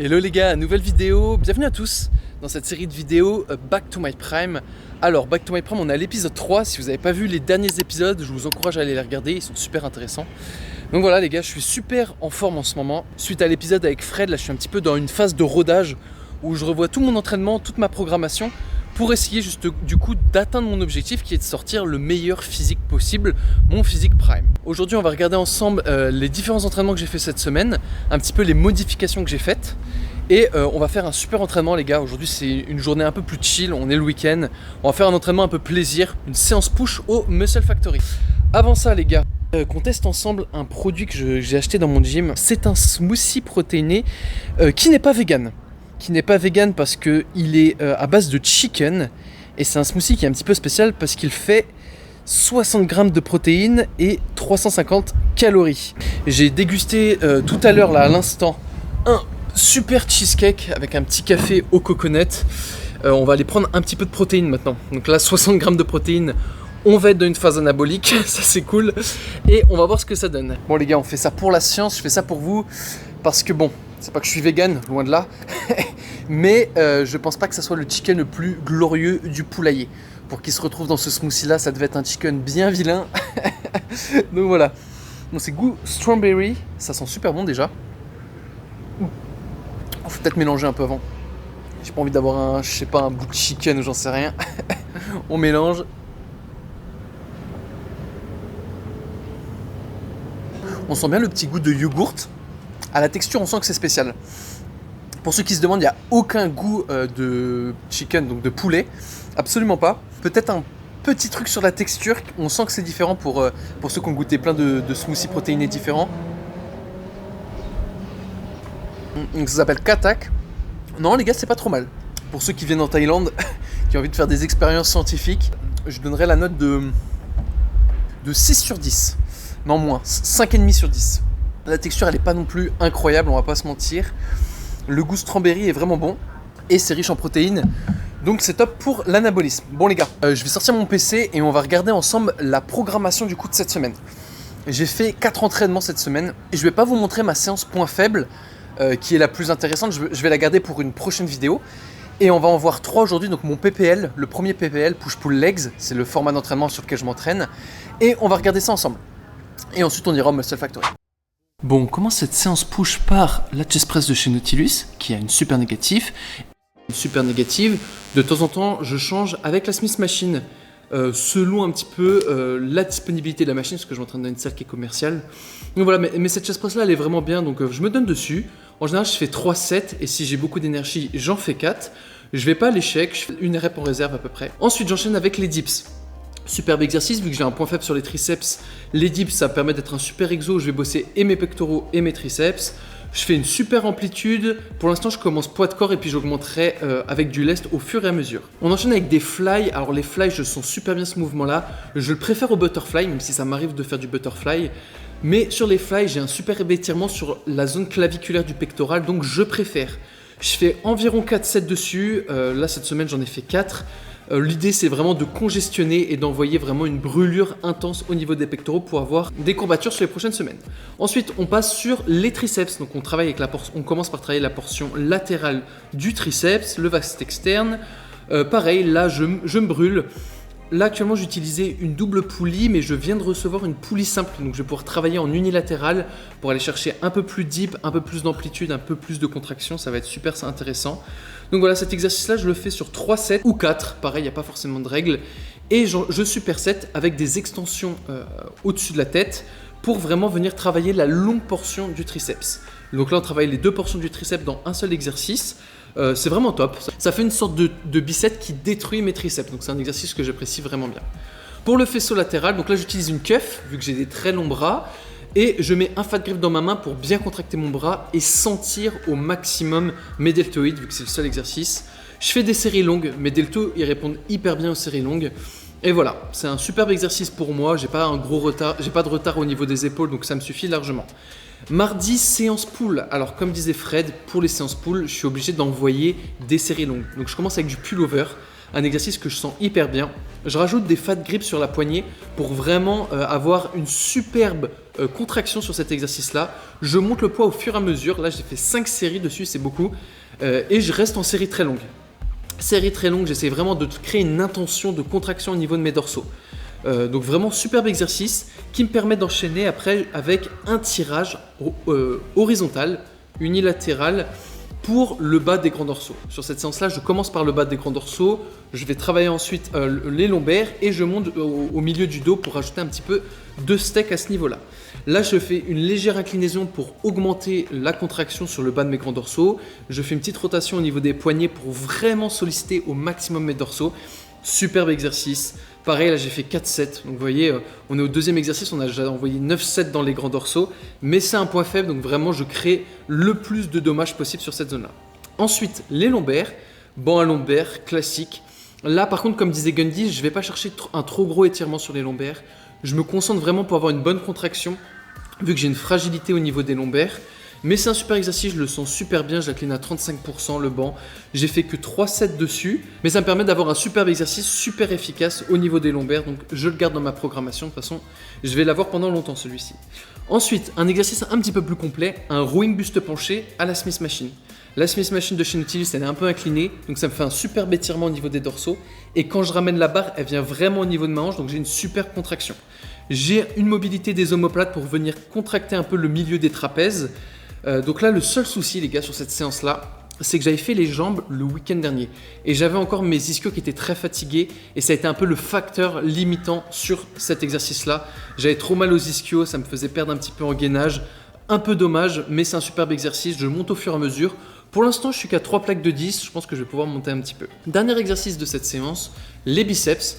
Hello les gars, nouvelle vidéo, bienvenue à tous dans cette série de vidéos Back to My Prime. Alors Back to My Prime, on est à l'épisode 3, si vous n'avez pas vu les derniers épisodes, je vous encourage à aller les regarder, ils sont super intéressants. Donc voilà les gars, je suis super en forme en ce moment. Suite à l'épisode avec Fred, là je suis un petit peu dans une phase de rodage où je revois tout mon entraînement, toute ma programmation pour essayer juste du coup d'atteindre mon objectif qui est de sortir le meilleur physique possible, mon physique prime. Aujourd'hui on va regarder ensemble les différents entraînements que j'ai fait cette semaine, un petit peu les modifications que j'ai faites et on va faire un super entraînement les gars. Aujourd'hui c'est une journée un peu plus chill, on est le week-end, on va faire un entraînement un peu plaisir, une séance push au Muscle Factory. Avant ça les gars, qu'on teste ensemble un produit que j'ai acheté dans mon gym, c'est un smoothie protéiné qui n'est pas vegan. Qui n'est pas vegan parce qu'il est à base de chicken et c'est un smoothie qui est un petit peu spécial parce qu'il fait 60 grammes de protéines et 350 calories. J'ai dégusté tout à l'heure là à l'instant un super cheesecake avec un petit café au coconut. On va aller prendre un petit peu de protéines maintenant. Donc là 60 grammes de protéines, on va être dans une phase anabolique, ça c'est cool et on va voir ce que ça donne. Bon les gars, on fait ça pour la science, je fais ça pour vous parce que bon, c'est pas que je suis vegan, loin de là, mais je pense pas que ça soit le chicken le plus glorieux du poulailler. Pour qu'il se retrouve dans ce smoothie là, ça devait être un chicken bien vilain. Donc voilà. Bon, c'est goût strawberry, ça sent super bon déjà. Faut peut-être mélanger un peu avant. J'ai pas envie d'avoir un, je sais pas, un bout de chicken ou j'en sais rien. On mélange. On sent bien le petit goût de yogourt. À la texture, on sent que c'est spécial. Pour ceux qui se demandent, il n'y a aucun goût de chicken, donc de poulet. Absolument pas. Peut-être un petit truc sur la texture. On sent que c'est différent pour ceux qui ont goûté plein de smoothies protéinés différents. Donc ça s'appelle Katak. Non les gars, c'est pas trop mal. Pour ceux qui viennent en Thaïlande, qui ont envie de faire des expériences scientifiques, je donnerais la note de 6 sur 10. Non moins, 5,5 sur 10. La texture elle est pas non plus incroyable, on va pas se mentir. Le goût strawberry est vraiment bon et c'est riche en protéines, donc c'est top pour l'anabolisme. Bon les gars, je vais sortir mon PC et on va regarder ensemble la programmation du coup de cette semaine. J'ai fait 4 entraînements cette semaine et je vais pas vous montrer ma séance point faible qui est la plus intéressante, je vais la garder pour une prochaine vidéo. Et on va en voir 3 aujourd'hui, donc mon PPL, le premier PPL, Push-Pull Legs, c'est le format d'entraînement sur lequel je m'entraîne. Et on va regarder ça ensemble. Et ensuite on ira au Muscle Factory. Bon, on commence cette séance push par la chest press de chez Nautilus, qui a une super négative. Une super négative. De temps en temps, je change avec la Smith Machine, selon un petit peu la disponibilité de la machine, parce que je m'entraîne dans une salle qui est commerciale. Donc voilà, mais cette chest press là, elle est vraiment bien, donc je me donne dessus. En général, je fais 3 sets, et si j'ai beaucoup d'énergie, j'en fais 4. Je vais pas à l'échec, je fais une rep en réserve à peu près. Ensuite, j'enchaîne avec les dips. Superbe exercice, vu que j'ai un point faible sur les triceps, les dips ça me permet d'être un super exo, je vais bosser et mes pectoraux et mes triceps. Je fais une super amplitude, pour l'instant je commence poids de corps et puis j'augmenterai avec du lest au fur et à mesure. On enchaîne avec des fly, alors les fly je sens super bien ce mouvement là, je le préfère au butterfly même si ça m'arrive de faire du butterfly. Mais sur les fly j'ai un super étirement sur la zone claviculaire du pectoral donc je préfère. Je fais environ 4 sets dessus, là cette semaine j'en ai fait 4. L'idée c'est vraiment de congestionner et d'envoyer vraiment une brûlure intense au niveau des pectoraux pour avoir des courbatures sur les prochaines semaines. Ensuite on passe sur les triceps, donc on commence par travailler la portion latérale du triceps, le vaste externe. Pareil là je me brûle. Là actuellement j'utilisais une double poulie mais je viens de recevoir une poulie simple donc je vais pouvoir travailler en unilatéral pour aller chercher un peu plus deep, un peu plus d'amplitude, un peu plus de contraction, ça va être super intéressant. Donc voilà, cet exercice là je le fais sur 3 sets ou 4, pareil il n'y a pas forcément de règle et je superset avec des extensions au-dessus de la tête pour vraiment venir travailler la longue portion du triceps. Donc là on travaille les 2 portions du triceps dans un seul exercice. C'est vraiment top, ça fait une sorte de bicep qui détruit mes triceps, donc c'est un exercice que j'apprécie vraiment bien. Pour le faisceau latéral, donc là j'utilise une cuff vu que j'ai des très longs bras et je mets un fat grip dans ma main pour bien contracter mon bras et sentir au maximum mes deltoïdes vu que c'est le seul exercice. Je fais des séries longues, mes deltos ils répondent hyper bien aux séries longues. Et voilà, c'est un superbe exercice pour moi, j'ai pas de retard au niveau des épaules donc ça me suffit largement. Mardi, séance pull. Alors comme disait Fred, pour les séances pull, je suis obligé d'envoyer des séries longues. Donc je commence avec du pullover. un exercice que je sens hyper bien. Je rajoute des fat grips sur la poignée pour vraiment avoir une superbe contraction sur cet exercice-là. Je monte le poids au fur et à mesure. Là, j'ai fait 5 séries dessus, c'est beaucoup. Et je reste en série très longue. Série très longue, j'essaie vraiment de créer une intention de contraction au niveau de mes dorsaux. Donc vraiment superbe exercice qui me permet d'enchaîner après avec un tirage horizontal, unilatéral pour le bas des grands dorsaux. Sur cette séance-là, je commence par le bas des grands dorsaux, je vais travailler ensuite les lombaires et je monte au milieu du dos pour rajouter un petit peu de steak à ce niveau-là. Là, je fais une légère inclinaison pour augmenter la contraction sur le bas de mes grands dorsaux. Je fais une petite rotation au niveau des poignets pour vraiment solliciter au maximum mes dorsaux. Superbe exercice. Pareil, là j'ai fait 4 sets. Donc vous voyez, on est au deuxième exercice, on a déjà envoyé 9 sets dans les grands dorsaux. Mais c'est un point faible, donc vraiment je crée le plus de dommages possible sur cette zone-là. Ensuite, les lombaires. Banc à lombaires, classique. Là par contre, comme disait Gundy, je ne vais pas chercher un trop gros étirement sur les lombaires. Je me concentre vraiment pour avoir une bonne contraction, vu que j'ai une fragilité au niveau des lombaires. Mais c'est un super exercice, je le sens super bien, je l'incline à 35% le banc. J'ai fait que 3 sets dessus, mais ça me permet d'avoir un superbe exercice, super efficace au niveau des lombaires. Donc je le garde dans ma programmation, de toute façon, je vais l'avoir pendant longtemps celui-ci. Ensuite, un exercice un petit peu plus complet, un rowing buste penché à la Smith Machine. La Smith Machine de chez Nautilus, elle est un peu inclinée, donc ça me fait un superbe étirement au niveau des dorsaux. Et quand je ramène la barre, elle vient vraiment au niveau de ma hanche, donc j'ai une super contraction. J'ai une mobilité des omoplates pour venir contracter un peu le milieu des trapèzes. Donc là, le seul souci, les gars, sur cette séance-là, c'est que j'avais fait les jambes le week-end dernier. Et j'avais encore mes ischios qui étaient très fatigués. Et ça a été un peu le facteur limitant sur cet exercice-là. J'avais trop mal aux ischios, ça me faisait perdre un petit peu en gainage. Un peu dommage, mais c'est un superbe exercice. Je monte au fur et à mesure. Pour l'instant, je suis qu'à 3 plaques de 10. Je pense que je vais pouvoir monter un petit peu. Dernier exercice de cette séance, les biceps.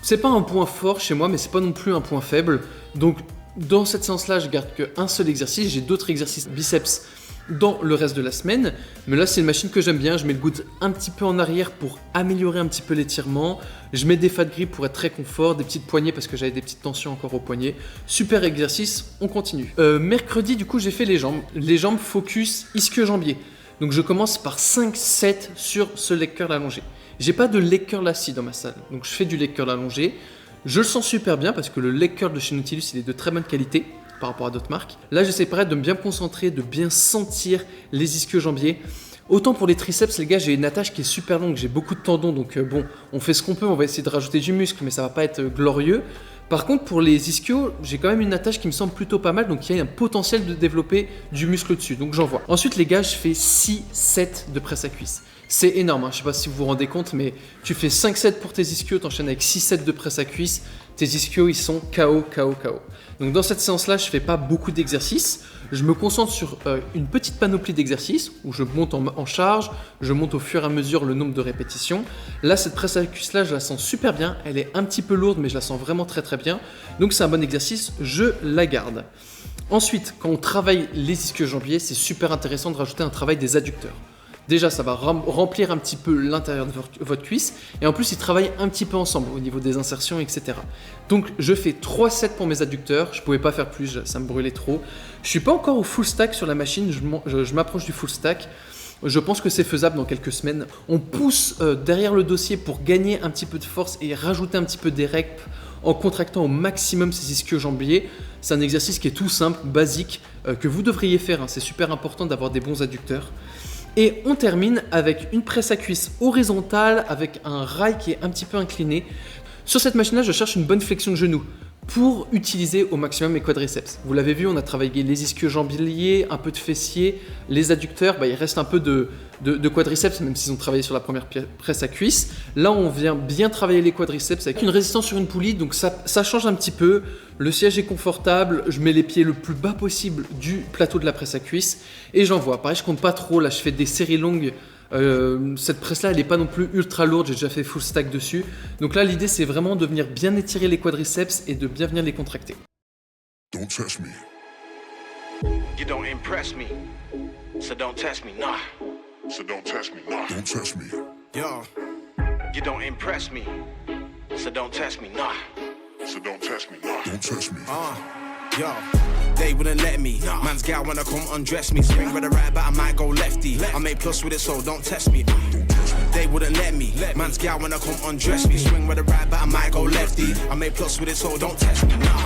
C'est pas un point fort chez moi, mais c'est pas non plus un point faible. Donc, dans cette séance-là, je garde qu'un seul exercice. J'ai d'autres exercices biceps dans le reste de la semaine. Mais là, c'est une machine que j'aime bien. Je mets le coude un petit peu en arrière pour améliorer un petit peu l'étirement. Je mets des fat grips pour être très confort, des petites poignées parce que j'avais des petites tensions encore aux poignets. Super exercice, on continue. Mercredi, du coup, j'ai fait les jambes. Les jambes focus ischio-jambier. Donc, je commence par 5 sets sur ce leg curl allongé. J'ai pas de leg curl assis dans ma salle. Donc, je fais du leg curl allongé. Je le sens super bien parce que le leg curl de chez Nautilus, il est de très bonne qualité par rapport à d'autres marques. Là, j'essaie pareil de me bien concentrer, de bien sentir les ischio-jambiers. Autant pour les triceps, les gars, j'ai une attache qui est super longue, j'ai beaucoup de tendons, donc bon, on fait ce qu'on peut, on va essayer de rajouter du muscle, mais ça va pas être glorieux. Par contre, pour les ischios, j'ai quand même une attache qui me semble plutôt pas mal, donc il y a un potentiel de développer du muscle dessus, donc j'en vois. Ensuite, les gars, je fais 6 sets de presse à cuisse. C'est énorme, hein. Je sais pas si vous vous rendez compte, mais tu fais 5 sets pour tes ischios, t'enchaînes avec 6 sets de presse à cuisse, tes ischios ils sont KO. Donc dans cette séance-là, je fais pas beaucoup d'exercices, je me concentre sur une petite panoplie d'exercices où je monte en charge, je monte au fur et à mesure le nombre de répétitions. Là, cette presse à cuisse-là, je la sens super bien, elle est un petit peu lourde, mais je la sens vraiment très bien. Donc c'est un bon exercice, je la garde. Ensuite, quand on travaille les ischio-jambiers, c'est super intéressant de rajouter un travail des adducteurs. Déjà, ça va remplir un petit peu l'intérieur de votre cuisse. Et en plus, ils travaillent un petit peu ensemble au niveau des insertions, etc. Donc, je fais 3 sets pour mes adducteurs. Je ne pouvais pas faire plus, ça me brûlait trop. Je ne suis pas encore au full stack sur la machine. Je m'approche du full stack. Je pense que c'est faisable dans quelques semaines. On pousse derrière le dossier pour gagner un petit peu de force et rajouter un petit peu des reps en contractant au maximum ses ischio-jambiers. C'est un exercice qui est tout simple, basique, que vous devriez faire. Hein. C'est super important d'avoir des bons adducteurs. Et on termine avec une presse à cuisse horizontale avec un rail qui est un petit peu incliné. Sur cette machine-là, je cherche une bonne flexion de genou pour utiliser au maximum mes quadriceps. Vous l'avez vu, on a travaillé les ischio-jambiers, un peu de fessiers, les adducteurs, il reste un peu de quadriceps, même s'ils ont travaillé sur la première presse à cuisse. Là, on vient bien travailler les quadriceps avec une résistance sur une poulie, donc ça change un petit peu. Le siège est confortable, je mets les pieds le plus bas possible du plateau de la presse à cuisse et j'envoie. Pareil, je compte pas trop, là je fais des séries longues. Cette presse là elle n'est pas non plus ultra lourde, j'ai déjà fait full stack dessus, donc là l'idée c'est vraiment de venir bien étirer les quadriceps et de bien venir les contracter. Don't test me. You don't impress me, so don't test me, nah. So don't test me. Nah. Don't test me. Yo, you don't impress me, so don't test me, nah. So don't test me. Nah. Don't test me. Yo, they wouldn't let me. Man's gal wanna come undress me. Swing with a right, but I might go lefty. I make plus with it, so don't test me. Don't test me. they wouldn't let me. Man's gal when I come undress me. Swing with the right, but I might go lefty. I made plus with it, so don't test me, nah.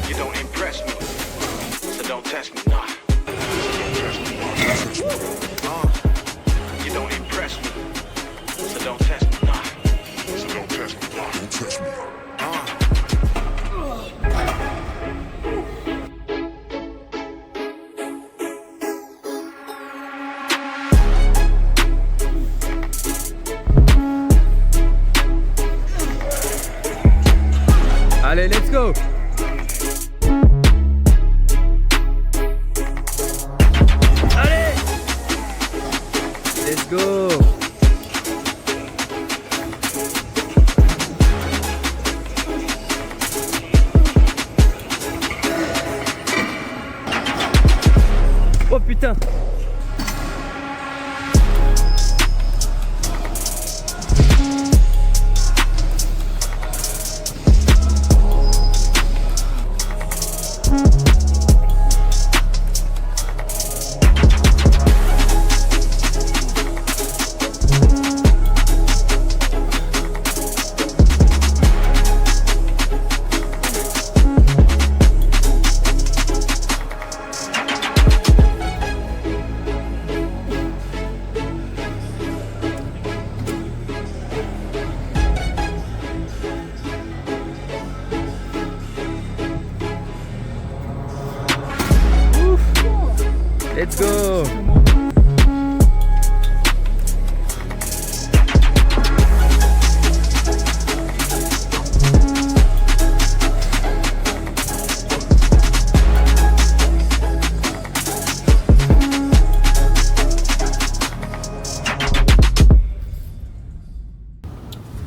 You don't impress me, so don't test me, nah. You don't impress me, so don't test me, nah. So don't test me, nah. Don't test me. Allez, let's go! Allez! Let's go! Oh putain! Let's go!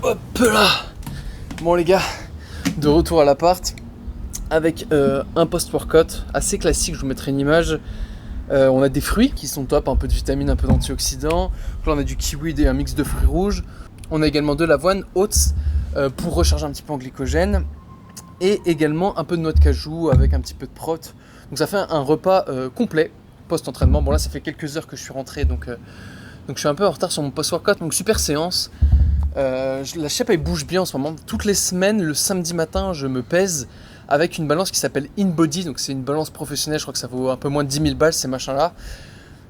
Hop là! Bon les gars, de retour à l'appart avec un post-workout assez classique, je vous mettrai une image. On a des fruits qui sont top, un peu de vitamines, un peu d'antioxydants. Là on a du kiwi et un mix de fruits rouges. On a également de l'avoine, oats pour recharger un petit peu en glycogène. Et également un peu de noix de cajou avec un petit peu de prot. Donc ça fait un repas complet post-entraînement. Bon là ça fait quelques heures que je suis rentré donc je suis un peu en retard sur mon post-workout. Donc super séance. La shape elle bouge bien en ce moment. Toutes les semaines, le samedi matin, je me pèse avec une balance qui s'appelle InBody. Donc c'est une balance professionnelle, je crois que ça vaut un peu moins de 10 000 balles ces machins-là.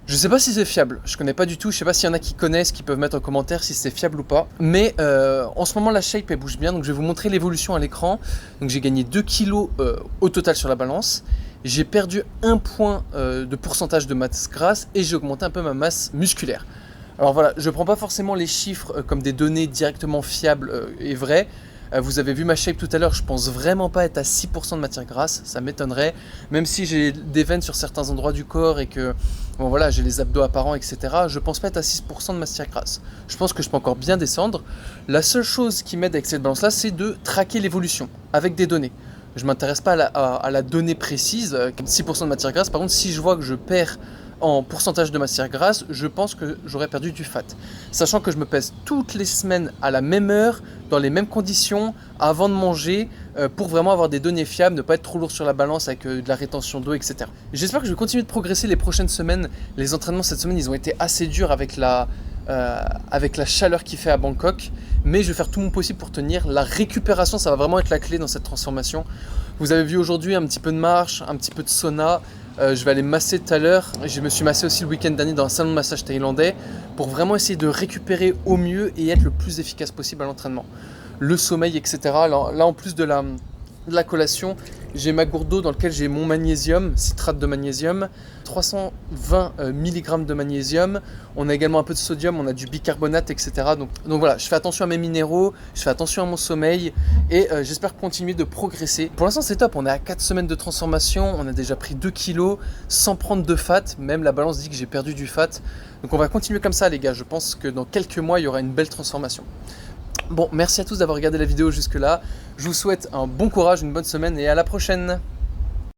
Je sais pas si c'est fiable, je connais pas du tout, je sais pas s'il y en a qui connaissent, qui peuvent mettre en commentaire si c'est fiable ou pas. Mais en ce moment la shape elle bouge bien, donc je vais vous montrer l'évolution à l'écran. Donc j'ai gagné 2 kilos au total sur la balance. J'ai perdu 1 point de pourcentage de masse grasse et j'ai augmenté un peu ma masse musculaire. Alors voilà, je ne prends pas forcément les chiffres comme des données directement fiables et vraies. Vous avez vu ma shape tout à l'heure, je pense vraiment pas être à 6% de matière grasse, ça m'étonnerait. Même si j'ai des veines sur certains endroits du corps et que bon, voilà, j'ai les abdos apparents, etc. Je pense pas être à 6% de matière grasse. Je pense que je peux encore bien descendre. La seule chose qui m'aide avec cette balance-là, c'est de traquer l'évolution avec des données. Je ne m'intéresse pas à la donnée précise, 6% de matière grasse. Par contre, si je vois que je perds en pourcentage de matière grasse, je pense que j'aurais perdu du fat. Sachant que je me pèse toutes les semaines à la même heure, dans les mêmes conditions, avant de manger, pour vraiment avoir des données fiables, ne pas être trop lourd sur la balance avec de la rétention d'eau, etc. J'espère que je vais continuer de progresser les prochaines semaines. Les entraînements cette semaine, ils ont été assez durs avec la chaleur qu'il fait à Bangkok. Mais je vais faire tout mon possible pour tenir. La récupération, ça va vraiment être la clé dans cette transformation. Vous avez vu aujourd'hui un petit peu de marche, un petit peu de sauna. Je vais aller me masser tout à l'heure. Je me suis massé aussi le week-end dernier dans un salon de massage thaïlandais pour vraiment essayer de récupérer au mieux et être le plus efficace possible à l'entraînement. Le sommeil, etc. Là en plus de la collation, j'ai ma gourde d'eau dans laquelle j'ai mon magnésium, citrate de magnésium, 320 mg de magnésium. On a également un peu de sodium, on a du bicarbonate, etc. Donc voilà, je fais attention à mes minéraux, je fais attention à mon sommeil et j'espère continuer de progresser. Pour l'instant c'est top, on est à 4 semaines de transformation, on a déjà pris 2 kilos sans prendre de fat, même la balance dit que j'ai perdu du fat. Donc on va continuer comme ça les gars, je pense que dans quelques mois il y aura une belle transformation. Bon, merci à tous d'avoir regardé la vidéo jusque là. Je vous souhaite un bon courage, une bonne semaine et à la prochaine.